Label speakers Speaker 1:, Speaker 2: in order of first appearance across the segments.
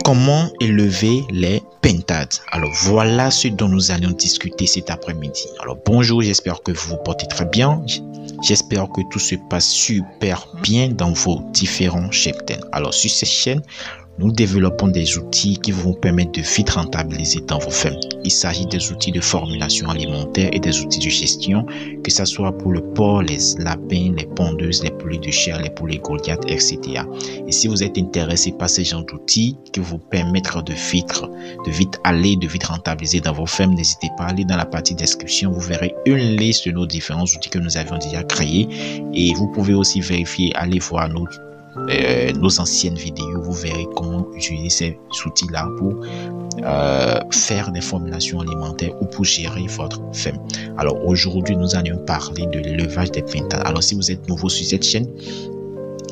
Speaker 1: Comment élever les pentades? Alors voilà ce dont nous allons discuter cet après-midi. Alors bonjour, j'espère que vous vous portez très bien. J'espère que tout se passe super bien dans vos différents cheptels. Alors sur cette chaîne, nous développons des outils qui vont vous permettre de vite rentabiliser dans vos fermes. Il s'agit des outils de formulation alimentaire et des outils de gestion, que ce soit pour le porc, les lapins, les pondeuses, les poulets de chair, les poulets Goliath, etc. Et si vous êtes intéressé par ce genre d'outils qui vous permettre de vite rentabiliser dans vos fermes, n'hésitez pas à aller dans la partie description. Vous verrez une liste de nos différents outils que nous avions déjà créés. Et vous pouvez aussi vérifier, aller voir nos anciennes vidéos. Vous verrez comment utiliser ces outils-là pour faire des formulations alimentaires ou pour gérer votre ferme. Alors aujourd'hui, nous allons parler de l'élevage des pentades. Alors si vous êtes nouveau sur cette chaîne,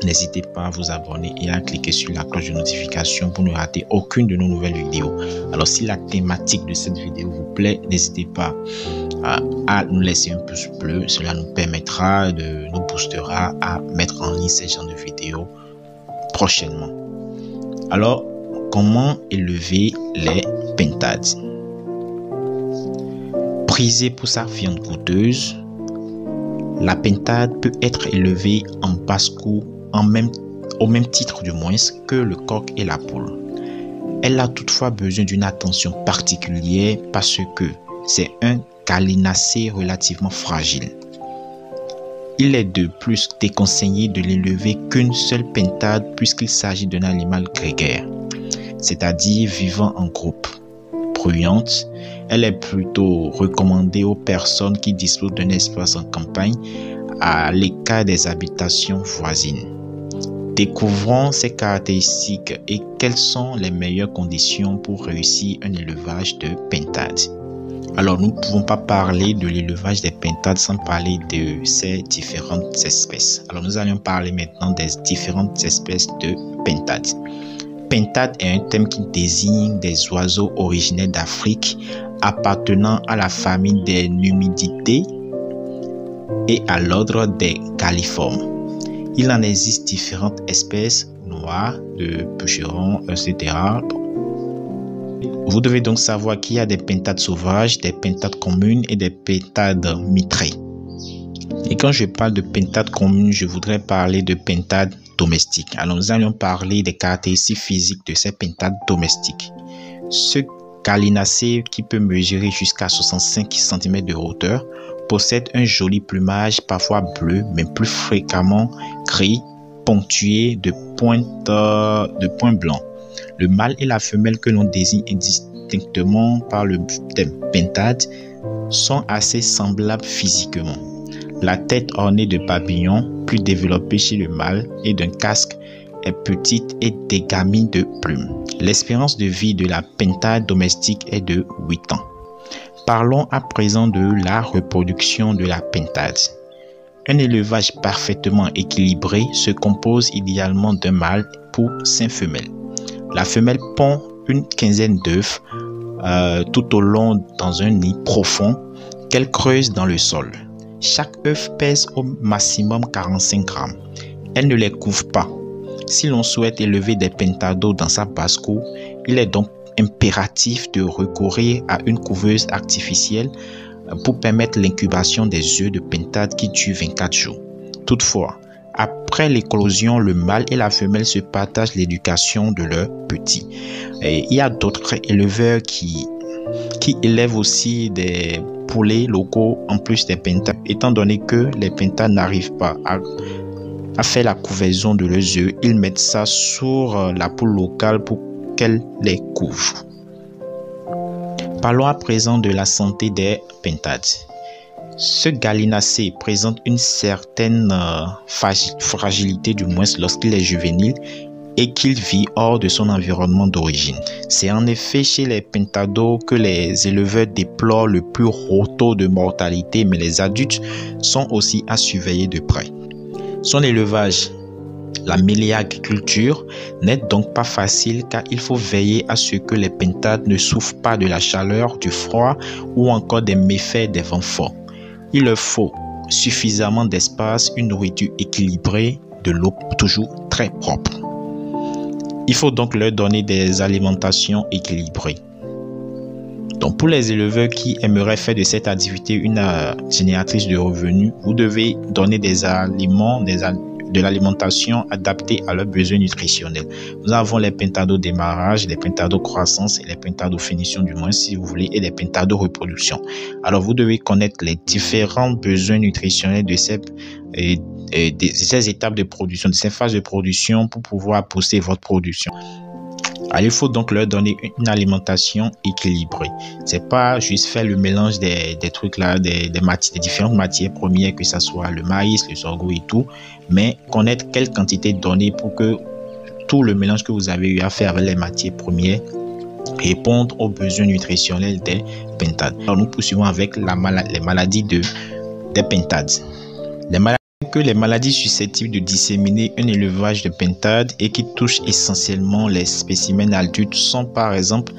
Speaker 1: n'hésitez pas à vous abonner et à cliquer sur la cloche de notification pour ne rater aucune de nos nouvelles vidéos. Alors si la thématique de cette vidéo vous plaît, n'hésitez pas à nous laisser un pouce bleu. Cela nous permettra nous boostera à mettre en ligne ce genre de vidéos prochainement. Alors, comment élever les pentades? Prisée pour sa viande goûteuse, la pentade peut être élevée en basse-cour au même titre du moins que le coq et la poule. Elle a toutefois besoin d'une attention particulière parce que c'est un gallinacé relativement fragile. Il est de plus déconseillé de l'élever qu'une seule pentade puisqu'il s'agit d'un animal grégaire, c'est-à-dire vivant en groupe. Bruyante, elle est plutôt recommandée aux personnes qui disposent d'un espace en campagne à l'écart des habitations voisines. Découvrons ses caractéristiques et quelles sont les meilleures conditions pour réussir un élevage de pentades. Alors, nous ne pouvons pas parler de l'élevage des pentades sans parler de ces différentes espèces. Alors, nous allons parler maintenant des différentes espèces de pentades. Pentade est un terme qui désigne des oiseaux originaires d'Afrique appartenant à la famille des Numididés et à l'ordre des Galliformes. Il en existe différentes espèces noires, de pucerons, etc. Vous devez donc savoir qu'il y a des pentades sauvages, des pentades communes et des pentades mitrées. Et quand je parle de pentades communes, je voudrais parler de pentades domestiques. Alors nous allons parler des caractéristiques physiques de ces pentades domestiques. Ce gallinacé, qui peut mesurer jusqu'à 65 cm de hauteur, possède un joli plumage, parfois bleu, mais plus fréquemment gris, ponctué de points blancs. Le mâle et la femelle, que l'on désigne indistinctement par le terme pentade, sont assez semblables physiquement. La tête ornée de papillons, plus développée chez le mâle, et d'un casque, est petite et dégarnie de plumes. L'espérance de vie de la pentade domestique est de 8 ans. Parlons à présent de la reproduction de la pentade. Un élevage parfaitement équilibré se compose idéalement d'un mâle pour 5 femelles. La femelle pond une quinzaine d'œufs tout au long dans un nid profond qu'elle creuse dans le sol. Chaque œuf pèse au maximum 45 grammes. Elle ne les couvre pas. Si l'on souhaite élever des pentados dans sa basse-cour, il est donc impératif de recourir à une couveuse artificielle pour permettre l'incubation des œufs de pentade qui durent 24 jours. Toutefois, après l'éclosion, le mâle et la femelle se partagent l'éducation de leurs petits. Et il y a d'autres éleveurs qui élèvent aussi des poulets locaux en plus des pentades. Étant donné que les pentades n'arrivent pas à faire la couvaison de leurs œufs, ils mettent ça sur la poule locale pour qu'elle les couvre. Parlons à présent de la santé des pentades. Ce gallinacé présente une certaine fragilité, du moins lorsqu'il est juvénile et qu'il vit hors de son environnement d'origine. C'est en effet chez les pentados que les éleveurs déplorent le plus haut taux de mortalité, mais les adultes sont aussi à surveiller de près. Son élevage, la méliagriculture, n'est donc pas facile car il faut veiller à ce que les pentades ne souffrent pas de la chaleur, du froid ou encore des méfaits des vents forts. Il leur faut suffisamment d'espace, une nourriture équilibrée, de l'eau toujours très propre. Il faut donc leur donner des alimentations équilibrées. Donc pour les éleveurs qui aimeraient faire de cette activité une génératrice de revenus, vous devez donner des aliments, de l'alimentation adaptée à leurs besoins nutritionnels. Nous avons les pentardos démarrage, les pentardos croissance et les pentardos finition du moins si vous voulez, et les pentardos reproduction. Alors vous devez connaître les différents besoins nutritionnels de ces étapes de production, de ces phases de production pour pouvoir pousser votre production. Alors, il faut donc leur donner une alimentation équilibrée. C'est pas juste faire le mélange des trucs là, des différentes matières premières, que ce soit le maïs, le sorgho et tout, mais connaître quelle quantité donner pour que tout le mélange que vous avez eu à faire avec les matières premières réponde aux besoins nutritionnels des pentades. Alors, nous poursuivons avec les maladies des pentades. Les maladies susceptibles de disséminer un élevage de pentades et qui touchent essentiellement les spécimens adultes sont par exemple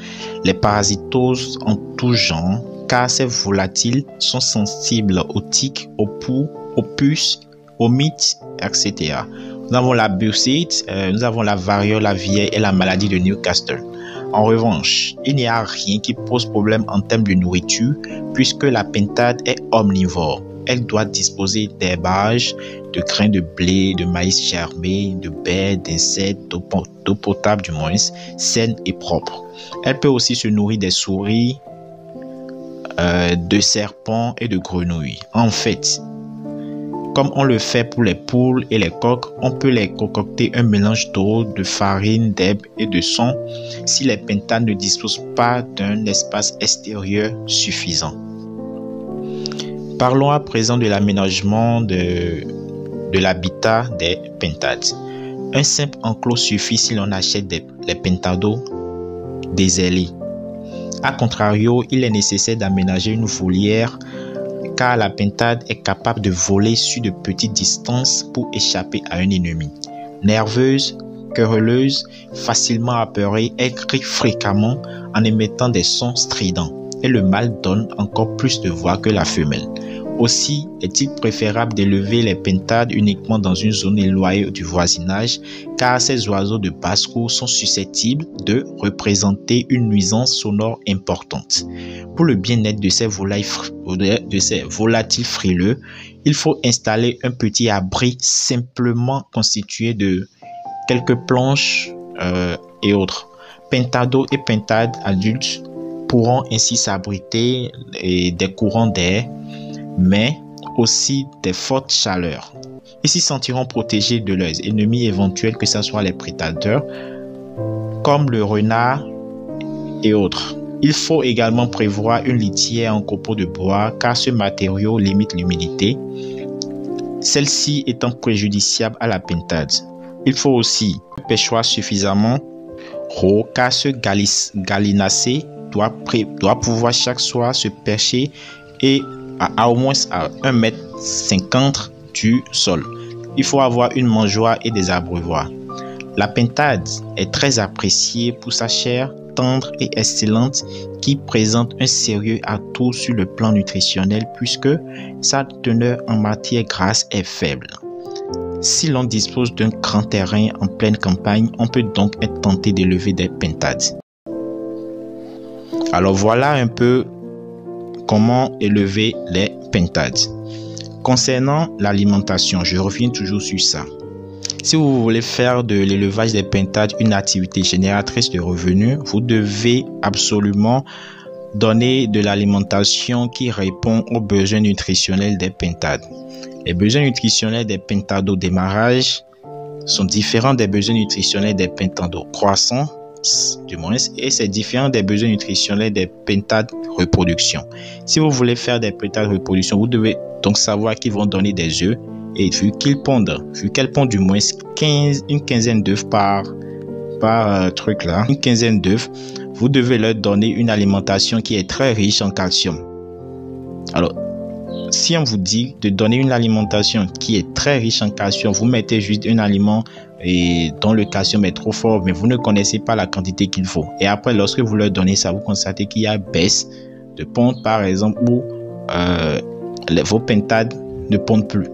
Speaker 1: les parasitoses en tout genre, car ces volatiles sont sensibles aux tiques, aux poux, aux puces, aux mites, etc. Nous avons la bursite, nous avons la variole aviaire et la maladie de Newcastle. En revanche, il n'y a rien qui pose problème en termes de nourriture puisque la pentade est omnivore. Elle doit disposer d'herbage, de grains de blé, de maïs germé, de baies, d'insectes, d'eau potable du moins, saine et propre. Elle peut aussi se nourrir des souris, de serpents et de grenouilles. En fait, comme on le fait pour les poules et les coqs, on peut les concocter un mélange d'eau, de farine, d'herbe et de son si les pentades ne disposent pas d'un espace extérieur suffisant. Parlons à présent de l'aménagement de l'habitat des pentades. Un simple enclos suffit si l'on achète les pentados des. A contrario, il est nécessaire d'aménager une volière car la pentade est capable de voler sur de petites distances pour échapper à un ennemi. Nerveuse, querelleuse, facilement apeurée, elle crie fréquemment en émettant des sons stridents et le mâle donne encore plus de voix que la femelle. Aussi est-il préférable d'élever les pentades uniquement dans une zone éloignée du voisinage car ces oiseaux de basse-cour sont susceptibles de représenter une nuisance sonore importante. Pour le bien-être de ces volatiles frileux, il faut installer un petit abri simplement constitué de quelques planches et autres. Pentados et pentades adultes pourront ainsi s'abriter des courants d'air, mais aussi des fortes chaleurs. Ils s'y sentiront protégés de leurs ennemis éventuels, que ce soit les prédateurs, comme le renard et autres. Il faut également prévoir une litière en copeaux de bois, car ce matériau limite l'humidité, celle-ci étant préjudiciable à la pentade. Il faut aussi un pêchoir suffisamment haut, car ce gallinacé doit pouvoir chaque soir se percher et à au moins à 1,50 m du sol. Il faut avoir une mangeoire et des abreuvoirs. La pentade est très appréciée pour sa chair tendre et excellente qui présente un sérieux atout sur le plan nutritionnel puisque sa teneur en matière grasse est faible. Si l'on dispose d'un grand terrain en pleine campagne, on peut donc être tenté d'élever des pentades. Alors voilà un peu comment élever les pentades. Concernant l'alimentation, je reviens toujours sur ça. Si vous voulez faire de l'élevage des pentades une activité génératrice de revenus, vous devez absolument donner de l'alimentation qui répond aux besoins nutritionnels des pentades. Les besoins nutritionnels des pentados démarrage sont différents des besoins nutritionnels des pentados croissants, du moins, et c'est différent des besoins nutritionnels des pentades reproduction. Si vous voulez faire des pentades reproduction, vous devez donc savoir qu'ils vont donner des œufs et vu qu'elles pondent du moins une quinzaine d'œufs par une quinzaine d'œufs, vous devez leur donner une alimentation qui est très riche en calcium. Alors, si on vous dit de donner une alimentation qui est très riche en calcium, vous mettez juste un aliment dont le calcium est trop fort, mais vous ne connaissez pas la quantité qu'il faut. Et après, lorsque vous leur donnez ça, vous constatez qu'il y a baisse de ponte, par exemple, où vos pentades ne pondent plus.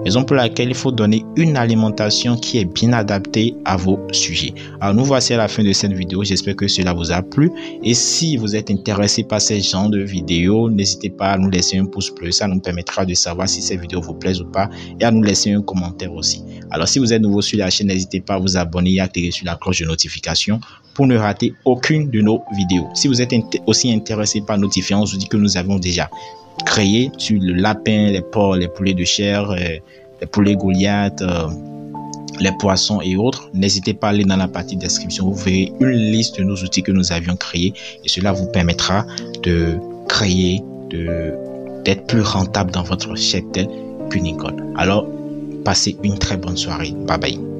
Speaker 1: raison pour laquelle il faut donner une alimentation qui est bien adaptée à vos sujets. Alors nous voici à la fin de cette vidéo, j'espère que cela vous a plu et si vous êtes intéressé par ce genre de vidéos, n'hésitez pas à nous laisser un pouce bleu, ça nous permettra de savoir si ces vidéos vous plaisent ou pas et à nous laisser un commentaire aussi. Alors si vous êtes nouveau sur la chaîne, n'hésitez pas à vous abonner et à activer sur la cloche de notification pour ne rater aucune de nos vidéos. Si vous êtes aussi intéressé par nos différents outils que nous avons déjà créés sur le lapin, les porcs, les poulets de chair, les poulets Goliath, les poissons et autres, n'hésitez pas à aller dans la partie description, vous verrez une liste de nos outils que nous avions créés et cela vous permettra de créer, d'être plus rentable dans votre cheptel cunicole. Alors, passez une très bonne soirée. Bye bye.